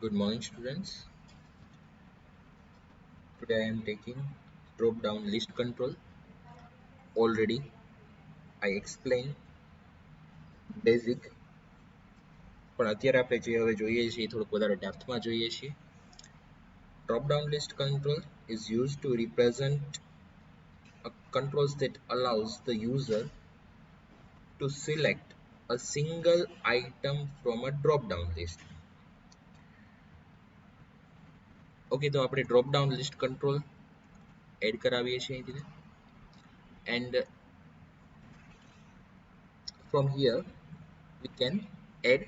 Good morning, students. Today I am taking drop down list control. Already I explained basic, પણ અત્યારે આપણે જે હવે જોઈએ છીએ થોડુંક વધારે ડેપ્થમાં જોઈએ છીએ. Drop down list control is used to represent a controls that allows the user to select a single item from a drop down list. Okay, તો આપણે drop down list control add કરાવીએ છીએ અહીંથી, and from here we can add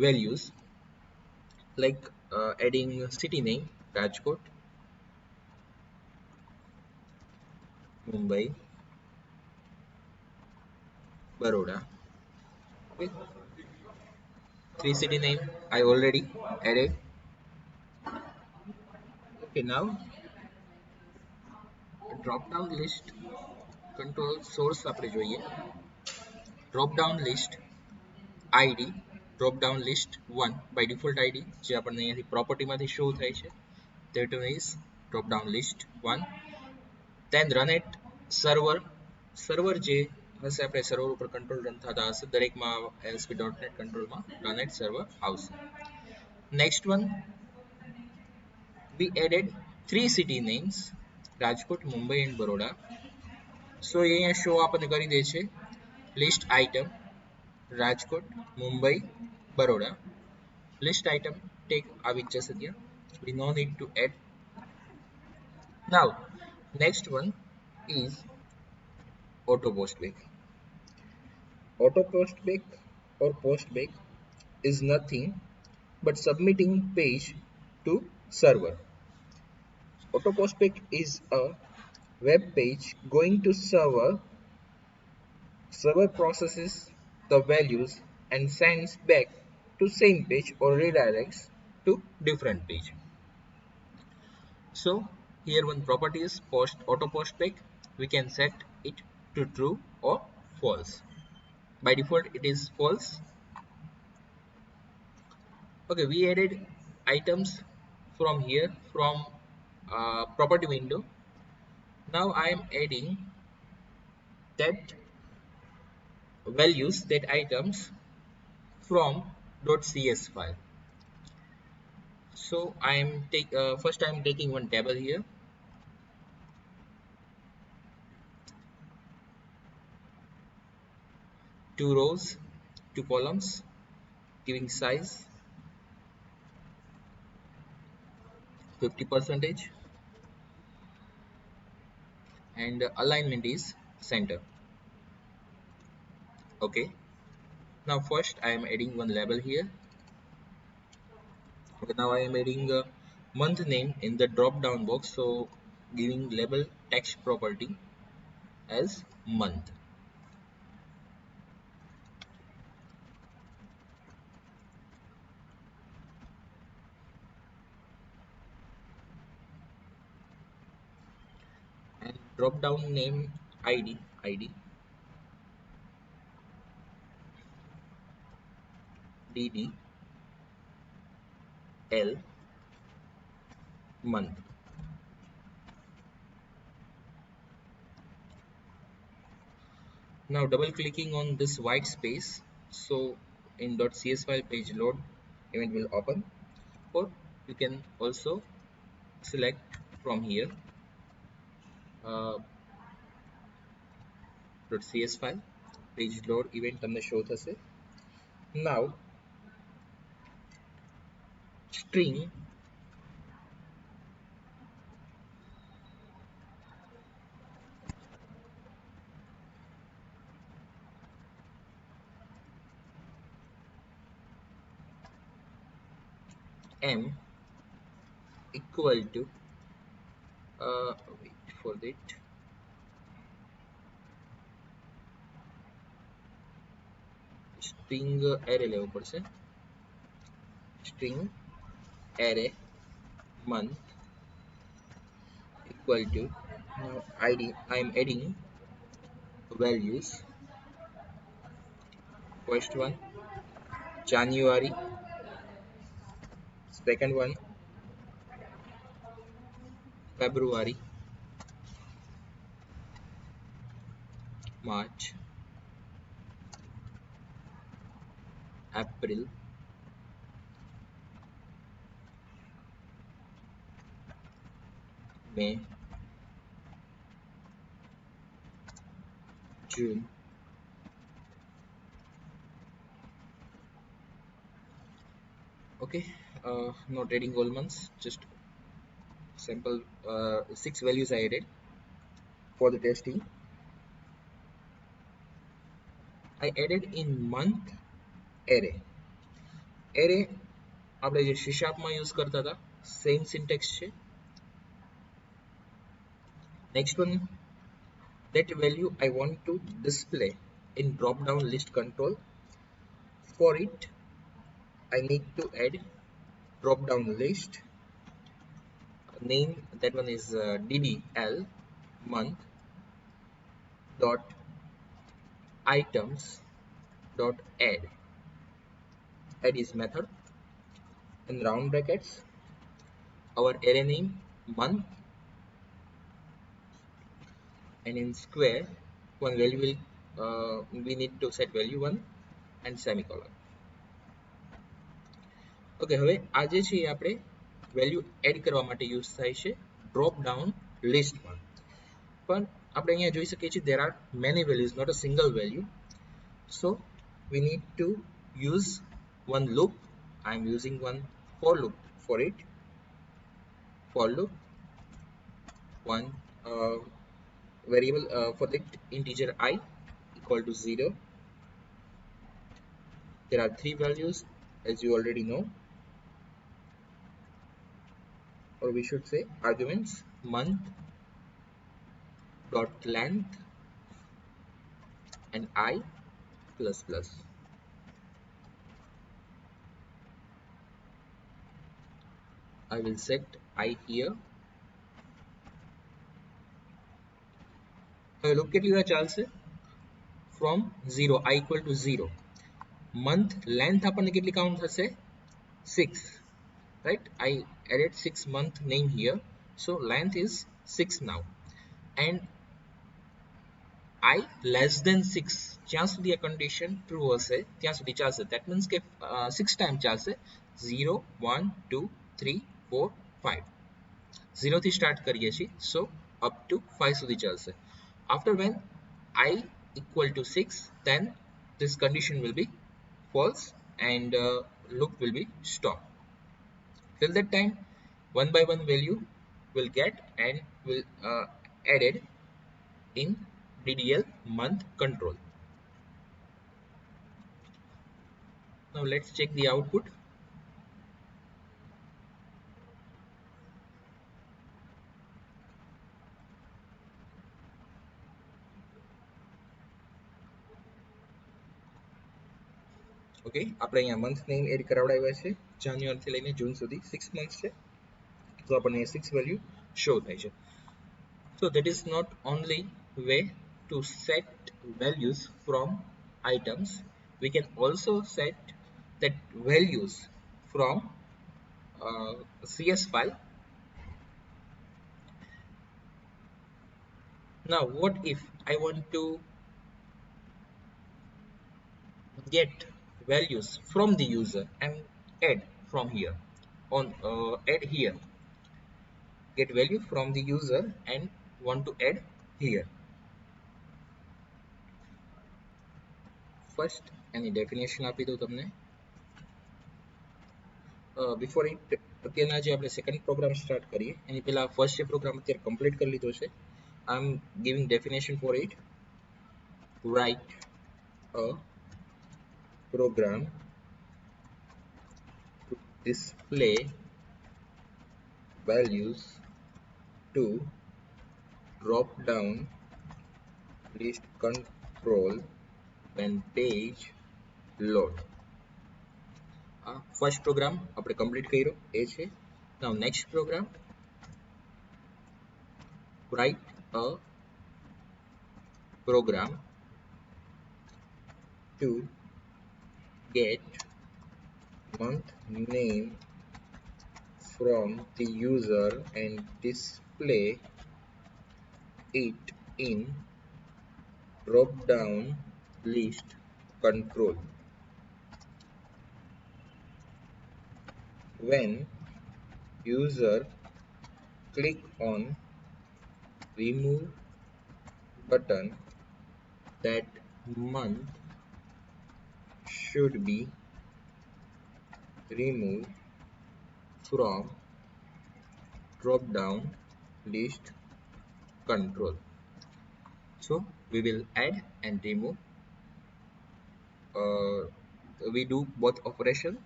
values like adding city name Rajkot, Mumbai, Baroda. Okay, 3 city name I already added. Okay, now drop down list control source આપણે જોઈએ. Drop down list ID drop down list 1 by default ID જે આપણને અહીંયાથી property માંથી show થાય છે, that is drop down list 1. then run it server જે હશે આપણે સર્વર ઉપર કંટ્રોલ રન થતા હશે દરેકમાં ASP.NET કંટ્રોલમાં run it server આવશે. next one we added 3 city names Rajkot, Mumbai and Baroda. so એ અહીંયા show આપણને કરી દે છે list item Rajkot, Mumbai, Baroda. list item take આવી જ જશે ત્યાં. we no need to add. now next one is auto postback. Auto postback or postback is nothing but submitting page to server. Auto postback is a web page going to server. Server processes the values and sends back to same page or redirects to different page. So here one property is auto postback. We can set it to true or false. By default it is false. Okay, we added items from here from property window. Now I am adding that values, that items from .cs file. so I am first I am taking one table here. Two rows, two columns, giving size 50% and alignment is center. Okay, now first I am adding one label here. Okay, now I am adding a month name in the drop down box, so giving label text property as month. and drop down name ID DD L month. Now double clicking on this white space, so in .cs file page load event will open, or you can also select from here .cs file page load event તમને show થશે. now string m equal to wait for that, string array લેવું પડશે. string array month equal to, now ID I am adding values. First one January Second one, February, March, April, May, June, okay. Not adding all months, just sample 6 values I added for the testing. I added in month array. Array આપણે જે C# માં use કરતા હતા, same syntax છે. Next one, that value I want to display in drop down list control. For it I need to add drop down list name, that one is ddl month dot items dot add is method in round brackets, our array name month, and in square one value will we need to set value 1 and semicolon. Okay, હવે આ જે છે આપણે value add કરવા માટે use થાય છે drop down લિસ્ટમાં. પણ આપણે અહીંયા જોઈ શકીએ છીએ there are many values, not a single value, so we need to use one loop. I am using one for loop for it. For loop, one variable for the integer I equal to 0. There are 3 values, as you already know, or we should say arguments: month dot length and I plus plus. I will set I here. હવે look કેટલી વાર ચાલશે? From 0, I equal to 0. Month length આપણને કેટલી count થશે? 6, right? I added 6 month name here, so length is 6 now. And I less than 6, જ્યાં સુધી આ condition true હશે ત્યાં સુધી ચાલશે. That means કે 6 time ચાલશે. 0 1 2 3 4 5. 0 થી start કરીએ છીએ, so up to 5 સુધી ચાલશે. After when I equal to 6, then this condition will be false and loop will be stopped. Till that time, one by one value will get and will added in DDL month control. Now let's check the output. Okay, આપણે અહીંયા month name add કરાવડાવ્યા છે. જાન્યુઆરી થી લઈને જૂન સુધી 6 months છે, તો આપણને 6 value show થાય છે. So that is not only way to set values from items, we can also set that values from CS file. Now what if I want to get values from the user and add from here on add here, get value from the user and want to add here? First any definition આપી દઉં તમને. Before it, અત્યારના જે આપણે second programme start કરીએ એની પહેલા first જે programme અત્યારે કમ્પ્લીટ કરી લીધો છે, I am giving definition for it. Write a program to display values to drop down list control when page load. First program આપણે કમ્પ્લીટ કર્યો એ છે. Now next program, write a program to get month name from the user and display it in drop-down list control. When user click on remove button, that month should be removed from drop-down list control. So we will add and remove. We do both operation.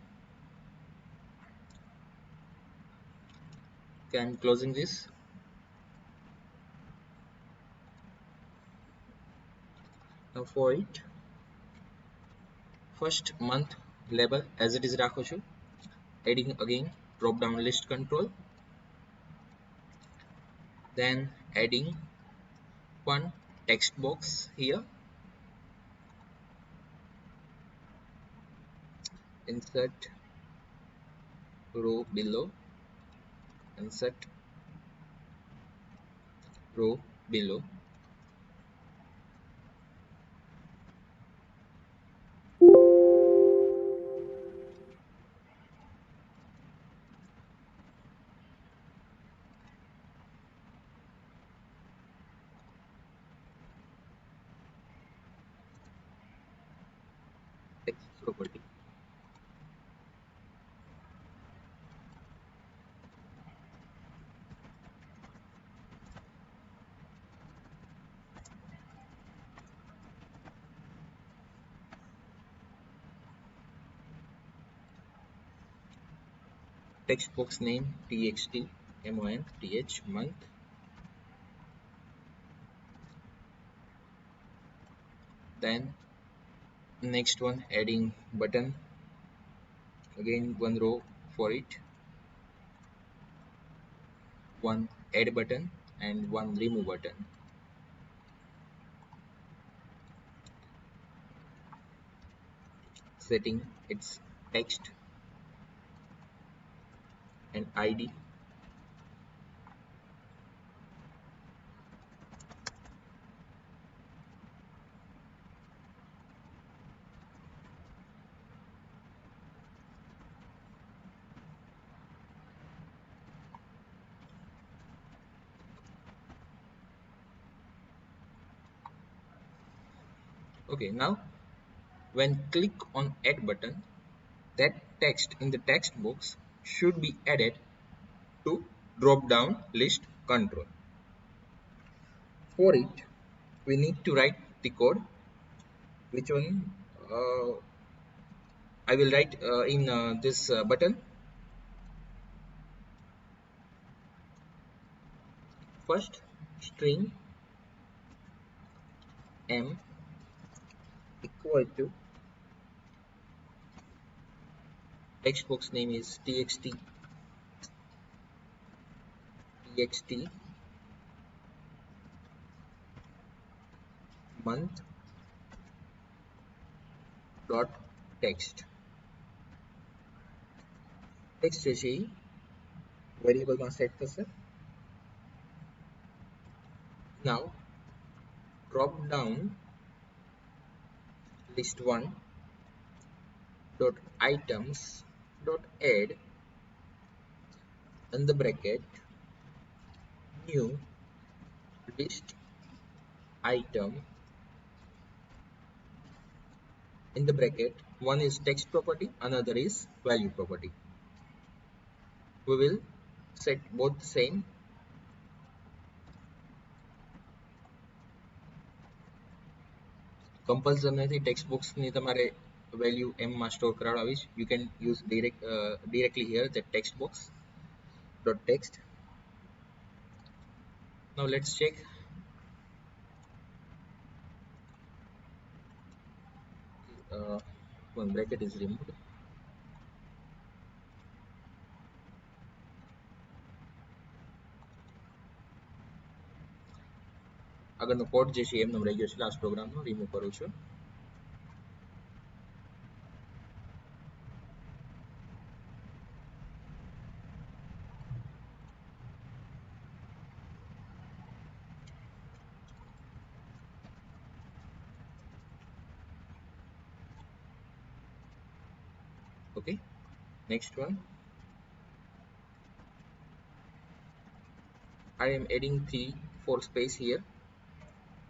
Okay, I'm closing this. Now for it, first month label as it is રાખો છું. Adding again drop down list control. Then adding one text box here. Insert row below. Insert row below. Text property. Text box name txt month month. Then next one, adding button, again one row for it, one add button and one remove button. Setting its text and ID. Okay, now when click on add button, that text in the text box should be added to drop down list control. For it, we need to write the code. Which one? I will write in this button. First, string m equal to text box name is txt month dot text. Text છે variable માં set થશે. Now drop down list 1 dot items dot add in the bracket new list item in the bracket. One is text property, another is value property. We will set both same. Compulsion નથી text box ની તમારે value m માં store કરાવડાવી. You can use directly here the text box dot text. Now let's check. One bracket is removed. આગળનો code જે છે એમનો રહી ગયો છે લાસ્ટ પ્રોગ્રામનો રિમૂવ કરું છું. Okay, next one, I am adding 3 4 space here,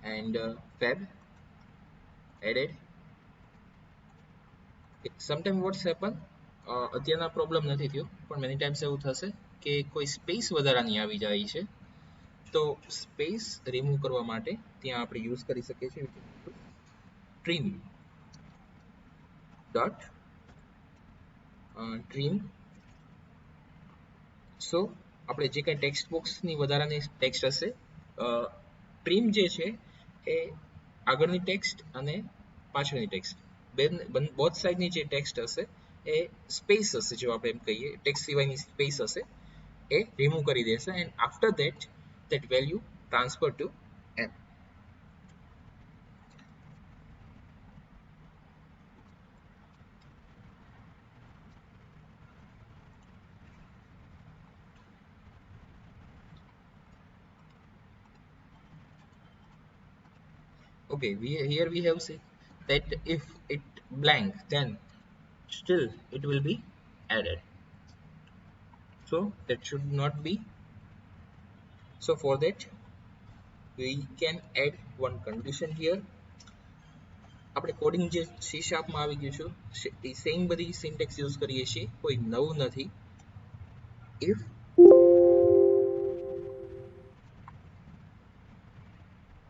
and Feb added. Sometimes what's happen, અત્યારના પ્રોબ્લેમ નથી થયો, પણ મેની ટાઈમ્સ એવું થશે કે કોઈ સ્પેસ વધારાની આવી જાય છે, તો સ્પેસ રિમૂવ કરવા માટે ત્યાં આપણે યુઝ કરી શકીએ છીએ ટ્રીમ ડોટ ટ્રીમ. સો આપણે જે કંઈ ટેક્સ્ટ બોક્સની વધારાની ટેક્સ્ટ હશે, ટ્રીમ જે છે એ આગળની ટેક્સ્ટ અને પાછળની ટેક્સ્ટ બોથ સાઈડની જે ટેક્સ્ટ હશે એ સ્પેસ હશે, જો આપણે એમ કહીએ ટેક્સ્ટ સિવાયની સ્પેસ હશે એ રિમૂવ કરી દેશે, and after that value transfer to m. Okay, here we have said that if it blank, then still it will be added, so that should not be. So for that we can add one condition here. આપણે coding જે C# માં આવી ગયું છે એ same બધી syntax use કરીએ છીએ, કોઈ નવું નથી. if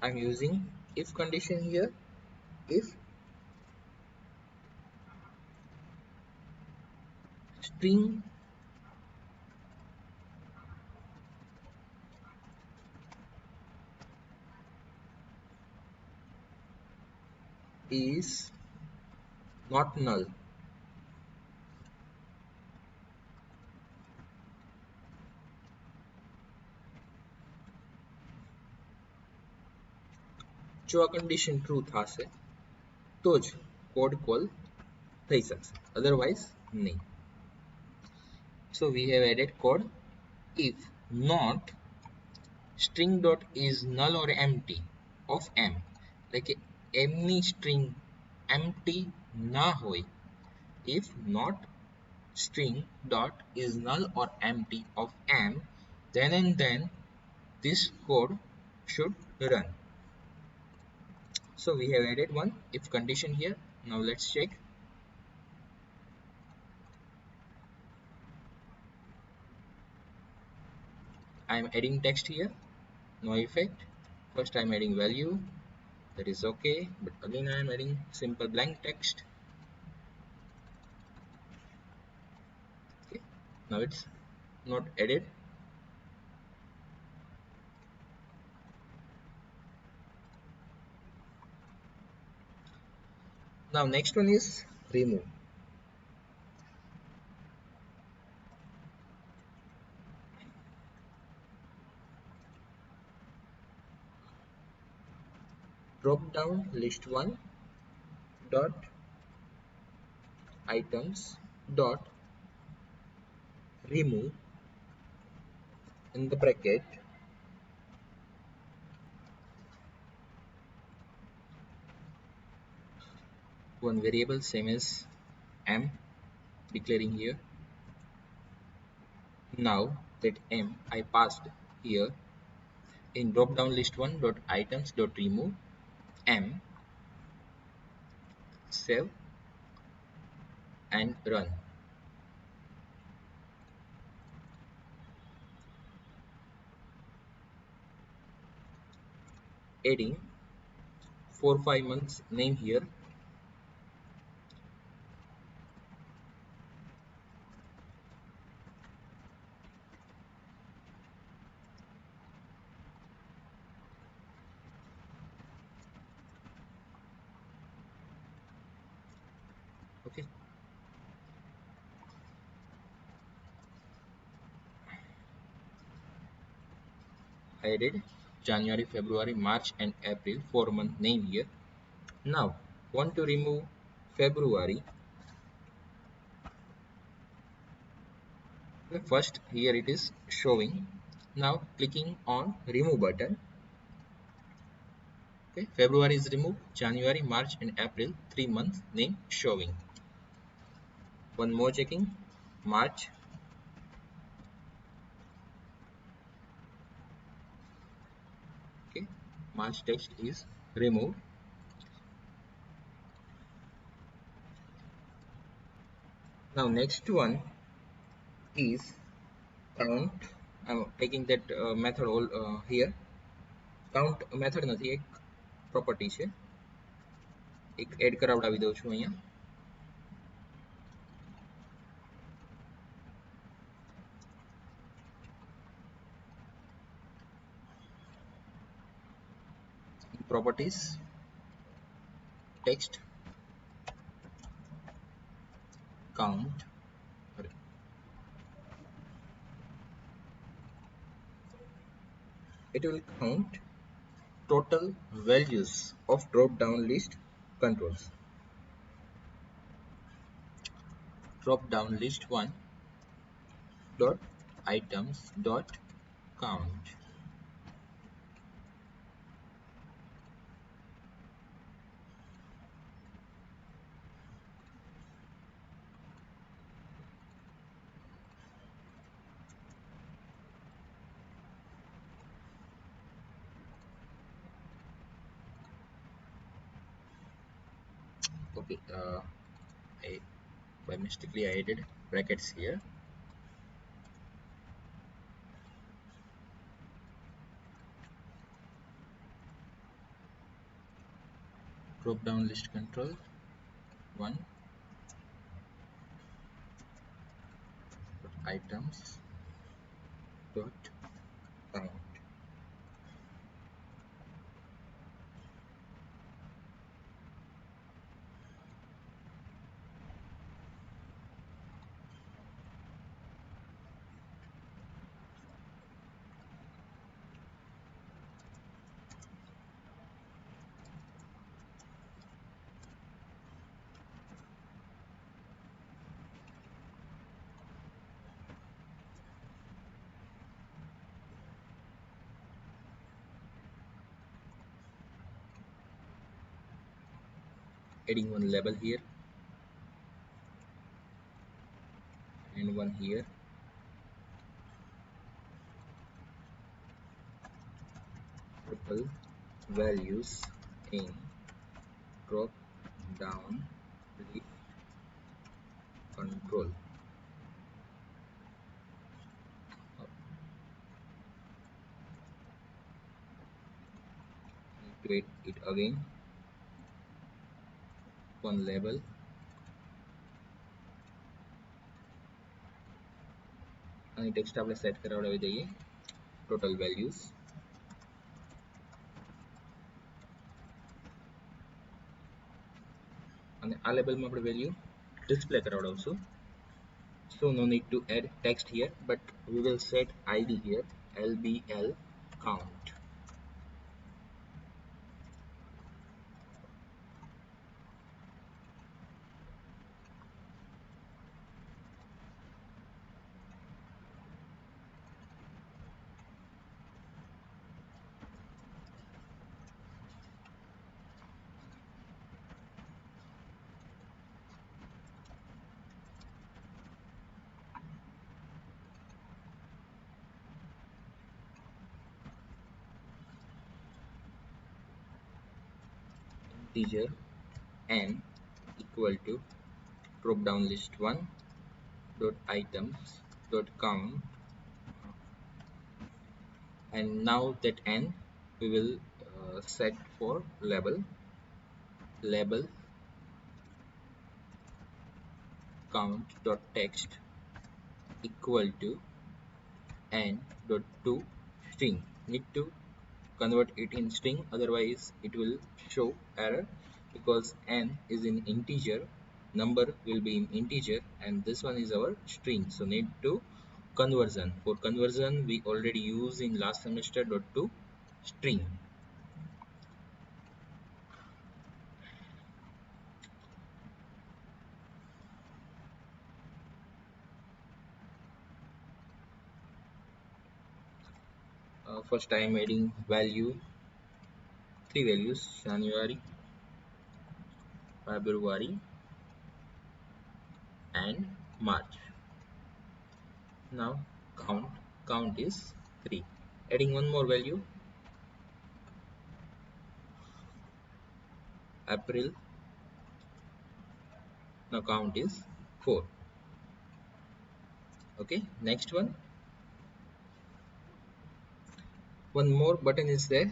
I'm using if condition here, if string is not null, જો આ કન્ડિશન ટ્રુ થશે તો જ કોડ કોલ થઈ શકશે, અધરવાઇઝ નહીં. So we have added code if not string dot is null or empty of m, એટલે કે m ની string empty ના હોય. If not string dot is null or empty of m, then and then this code should run. So we have added one if condition here. Now let's check. I am adding text here, no effect. First I am adding value, that is okay, but again I am adding simple blank text. Okay, now it's not added. Now next one is remove. Drop down list 1 dot items dot remove in the bracket one variable same as m, declaring here. Now that m I passed here in drop down list 1 dot items dot remove m, save and run. Adding 4-5 months name here. Okay, I added January, February, March and April 4-month name here. Now want to remove February. First here it is showing. Now clicking on remove button. Okay, February is removed, January, March and April 3 months name showing. One more checking, March. Okay, March text is removed. Now next one is count. I'm taking that method all here. Count method નથી, એક property છે, એક add કરાવડાવી દઉં છું અહીંયા. Properties, text, count. It will count total values of drop down list controls. Drop down list 1 dot items dot count. Okay, I by mistakenly I added brackets here. Drop down list control 1 items dot count. Adding one label here and one here. Total values in drop down list control. Create it again, one label અને text આપણે set કરાવડાવી દઈએ total values અને આ લેબલમાં આપણે value display કરાવડાવશું. So no need to add text here, but we will set id here, lbl count. Integer n equal to drop down list 1 dot items dot count, and now that n we will set for label count dot text equal to n dot to string. Need to convert it in string, otherwise it will show error because n is in integer, number will be in integer, and this one is our string, so need to conversion. For conversion we already use in last semester dot to string. First I am adding value, 3 values, January, February and March. Now count is 3. Adding one more value, April. Now count is 4. Okay, next one more button is there.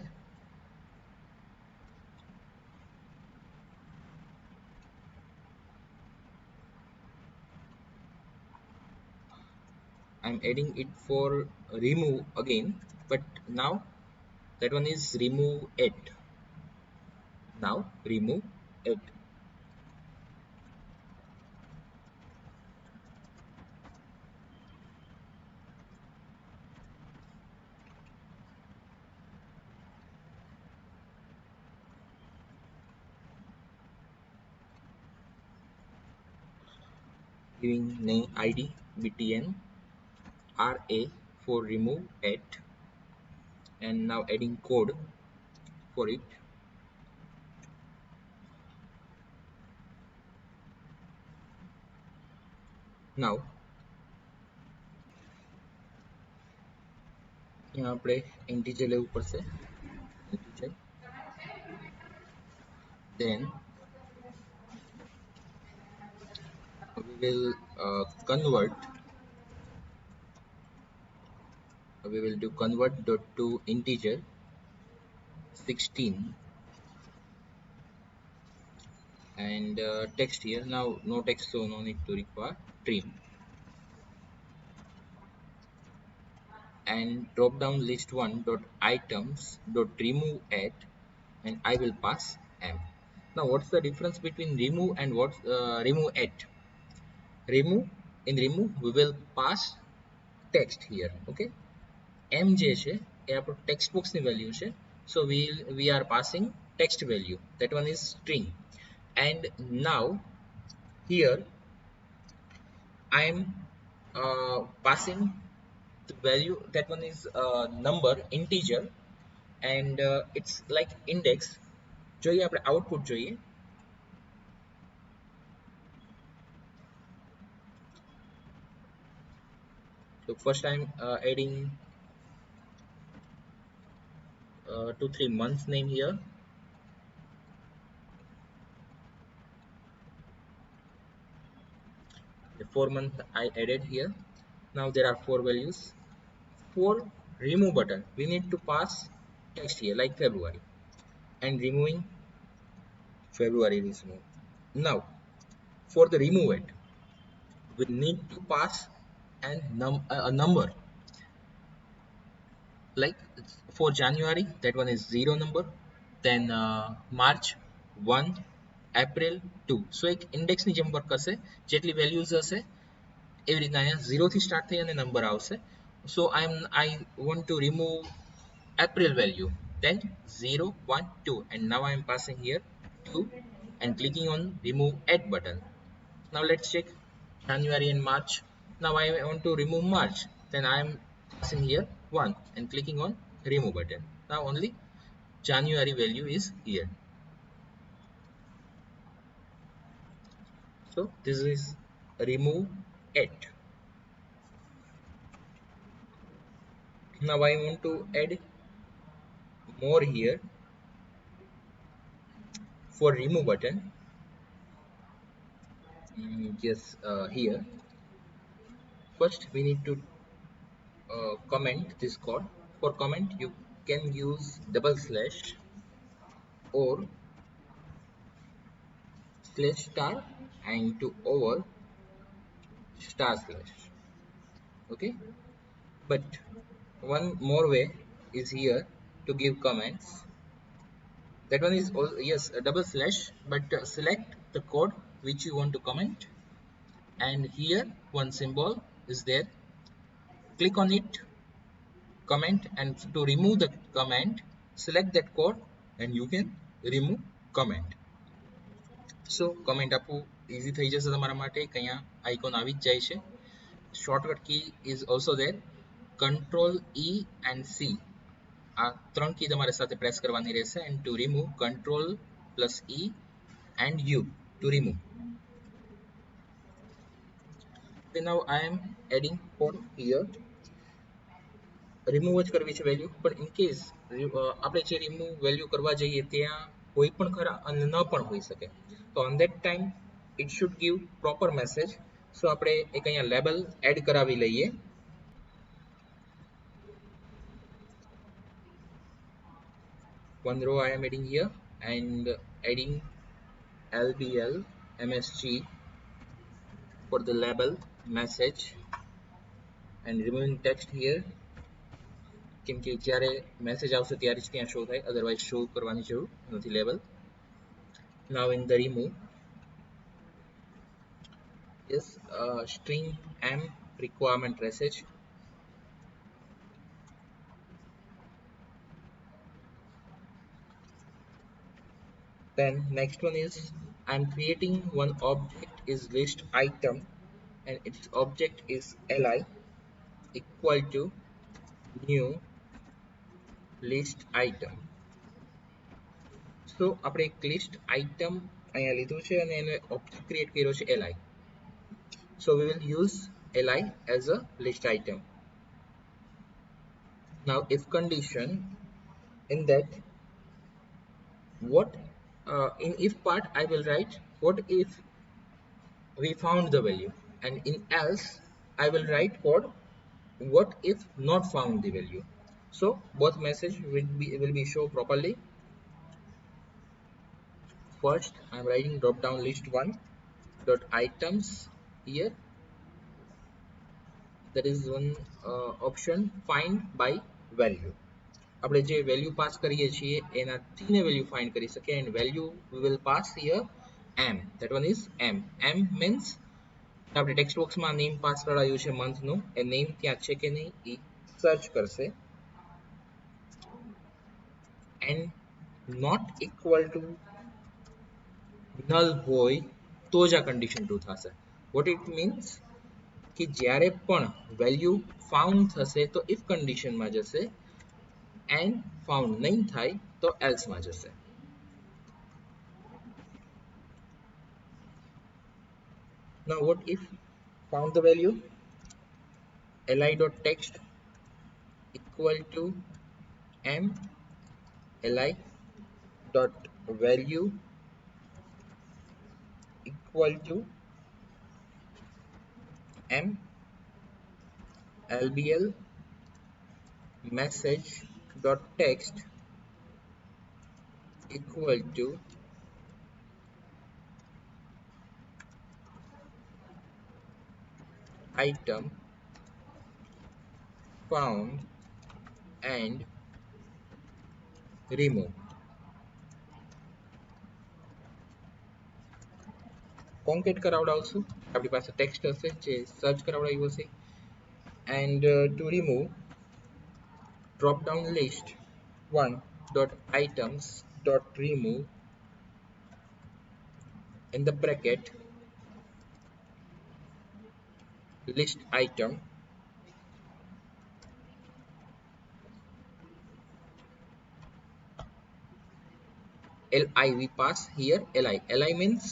I'm adding it for remove again, but now that one is remove it. Now remove it. Giving name ID btn ra for remove it, and now adding code for it. Now यहाँ આપણે integer લેવું પડશે, integer. Then we will do convert dot to integer 16 and text here. Now no text, so no need to require trim, and drop down list 1 dot items dot remove at, and I will pass m. Now what's the difference between remove and what's remove at? Remove we will pass text here. Okay, m જે છે એ આપણું text box ની value છે, so we are passing text value, that one is string. And now here I am passing the value, that one is number, integer, and it's like index. જોઈએ આપણે output જોઈએ. So first I'm adding 2-3 months name here. The 4 month I added here. Now there are 4 values. For remove button we need to pass text here like February, and removing February is removed. Now for the remove it we need to pass a number, like for January that one is 0 number, then March 1, April 2. So એક index ની જેમ work કરશે, જેટલી values હશે એવી રીતના અહીંયા 0 થી સ્ટાર્ટ થઈ અને નંબર આવશે. So I want to remove April value, then 0 1 2, and now I am passing here 2 and clicking on remove add button. Now let's check January and March. Now I want to remove March, then I am passing here 1 and clicking on remove button. Now only January value is here. So this is remove it. Now I want to add more here for remove button. Yes, here first we need to comment this code. For comment you can use double slash or slash star and to over star slash. Okay, but one more way is here to give comments. That one is also, yes, a double slash, but select the code which you want to comment, and here one symbol is there, click on it, comment, and to remove the comment select that code and you can remove comment. So comment આપવું easy થઈ જશે તમારા માટે. અહીંયા icon આવી જ જાય છે. Shortcut key is also there, control E and C, આ ત્રણ કી તમારે સાથે પ્રેસ કરવાની રહેશે, and to remove control plus E and U to remove. Okay, now I am adding code here. Remove જ કરવી છે વેલ્યુ, પણ ઇન કેસ આપણે જે રિમૂવ વેલ્યુ કરવા જઈએ ત્યાં કોઈ પણ ખરા અને ન પણ હોઈ શકે, તો on that time it should give proper message. So આપણે એક અહીંયા લેબલ એડ કરાવી લઈએ. One row I am adding here and adding LBL MSG for the label message and removing text here, કેમ કે જ્યારે મેસેજ આવશે ત્યારે જ ત્યાં શો થાય, અધરવાઇઝ શો કરવાની જરૂર નથી label. Now in the remove, yes, string m requirement message. Then next one is I'm creating one object is list item and its object is li equal to new list item. So આપણે એક list item અહીંયા લીધું છે અને એને object create કર્યો છે li. So we will use li as a list item. Now if condition, in that what in if part I will write what if we found the value, and in else I will write code what if not found the value. So both message will be show properly. First I'm writing drop down list 1 dot items here. There is one option find by value. આપણે જે value pass કરીએ છીએ એનાથી ને value find કરી શકીએ, and value we will pass here m. That one is m. M means આપણે text બોક્સમાં નેમ પાસ કરાયું છે મંથનું, એ નેમ ત્યાં છે કે નહીં એ સર્ચ કરશે, and not equal to null હોય તો જ આ કન્ડિશન ટ્રુ થશે. what it means કે જ્યારે પણ વેલ્યુ ફાઉન્ડ થશે તો ઇફ કન્ડિશનમાં જશે, and found નહીં થાય તો else માં જશે. Now what if found the value, li.text equal to m li.value equal to m lbl message.text equal to item found and remove. કોન્કેટ કરાવડાવશું, આપણી પાસે ટેક્સ્ટ હશે જે સર્ચ કરાવડાવ્યું હશે, and to remove drop down list 1 dot items dot remove in the bracket list item li we pass here li means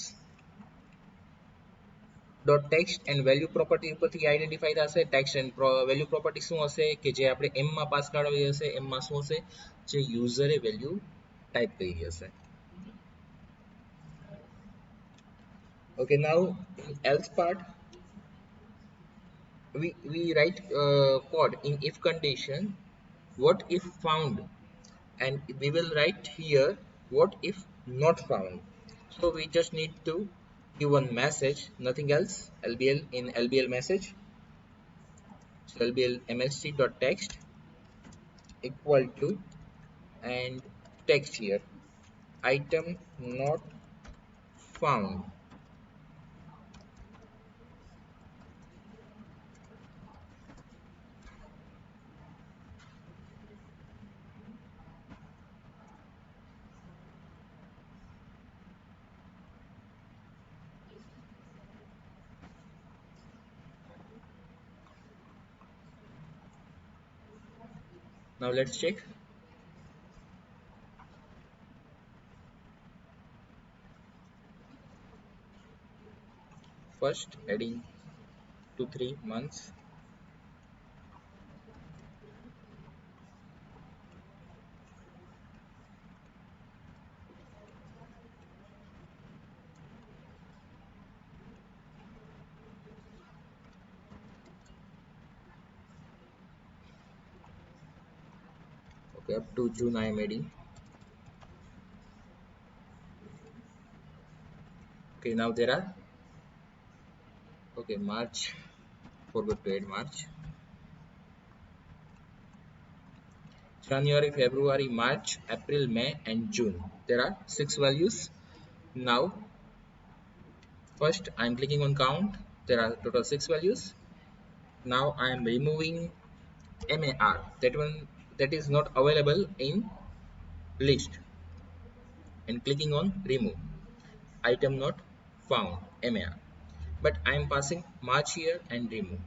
dot text and value property ઉપરથી identify થશે. Text and value property શું હશે કે જે આપણે m માં pass કરાવી હશે, m માં શું હશે જે યુઝરે વેલ્યુ ટાઈપ કરી હશે. Okay, now in else part we write code in if condition what if found, and we will write here what if not found. So we just need to give one message, nothing else, lbl in lbl message, so lbl msg.text equal to and text here item not found. Now let's check. First adding to 3 months. Okay, up to June I am adding. Okay, now there are, okay, March, forgot to add March. January, February, March, April, May, and June. There are 6 values. Now, first I am clicking on count. There are total 6 values. Now I am removing MAR. That one, that is not available in list, and clicking on remove. Item not found, MAR. But I am passing March here and remove.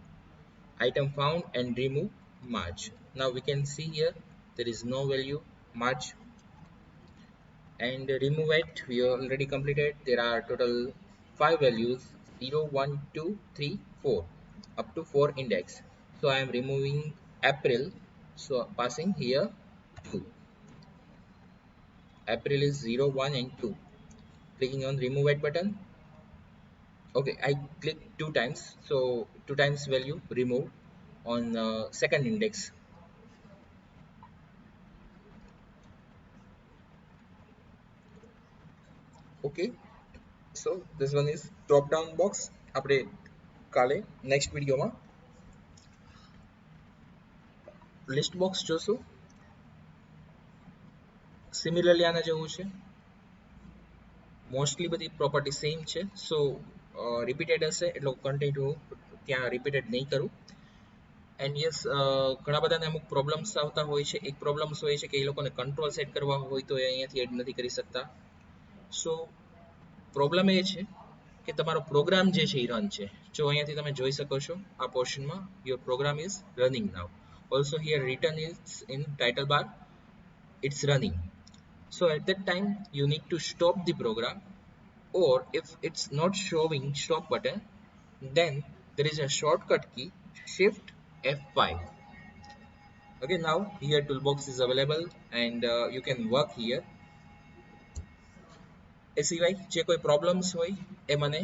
Item found and remove March. Now we can see here there is no value March, and remove it we already completed. There are total 5 values, 0 1 2 3 4, up to 4 index. So I am removing April, so passing here 2. April is 0 1 and 2. Clicking on remove it button. Okay, I click 2 times, so 2 times value removed on second index. Okay, so this one is drop down box. આપણે કાલે next વિડીયોમાં list box જોશું. Similarly આના જેવું છે. Mostly બધી property same છે, સો repeated હશે એટલો કન્ટેન્ટ હું ત્યાં રિપીટેડ નહીં કરું. એન્ડ યસ, ઘણા બધાને અમુક પ્રોબ્લેમ્સ આવતા હોય છે. એક પ્રોબ્લેમ્સ હોય છે કે એ લોકોને કંટ્રોલ સેટ કરવા હોય તો એ અહીંયાથી એડ નથી કરી શકતા. સો પ્રોબ્લેમ એ છે કે તમારો પ્રોગ્રામ જે છે એ રન છે. જો અહીંયાથી તમે જોઈ શકો છો આ પોર્શનમાં, your program is running now. Also here return is in title bar, it's running. So at that time you need to stop the program, or if it's not showing stop button, then there is a shortcut key, shift F5. Okay, now here toolbox is available and you can work here. એ સિવાય જે કોઈ problems હોય એ મને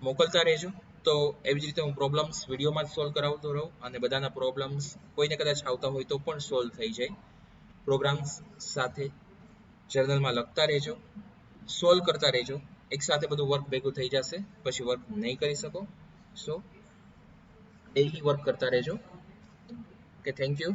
મોકલતા રહેજો, તો એવી જ રીતે હું પ્રોબ્લેમ્સ વિડીયોમાં જ સોલ્વ કરાવતો રહું, અને બધાના પ્રોબ્લેમ્સ કોઈને કદાચ આવતા હોય તો પણ સોલ્વ થઈ જાય. પ્રોગ્રામ્સ સાથે જર્નલમાં લખતા રહેજો, સોલ્વ કરતા રહેજો. એકસાથે બધું વર્ક ભેગું થઈ જશે, પછી વર્ક નહીં કરી શકો. સો ડેઈલી વર્ક કરતા રહેજો. Okay, thank you.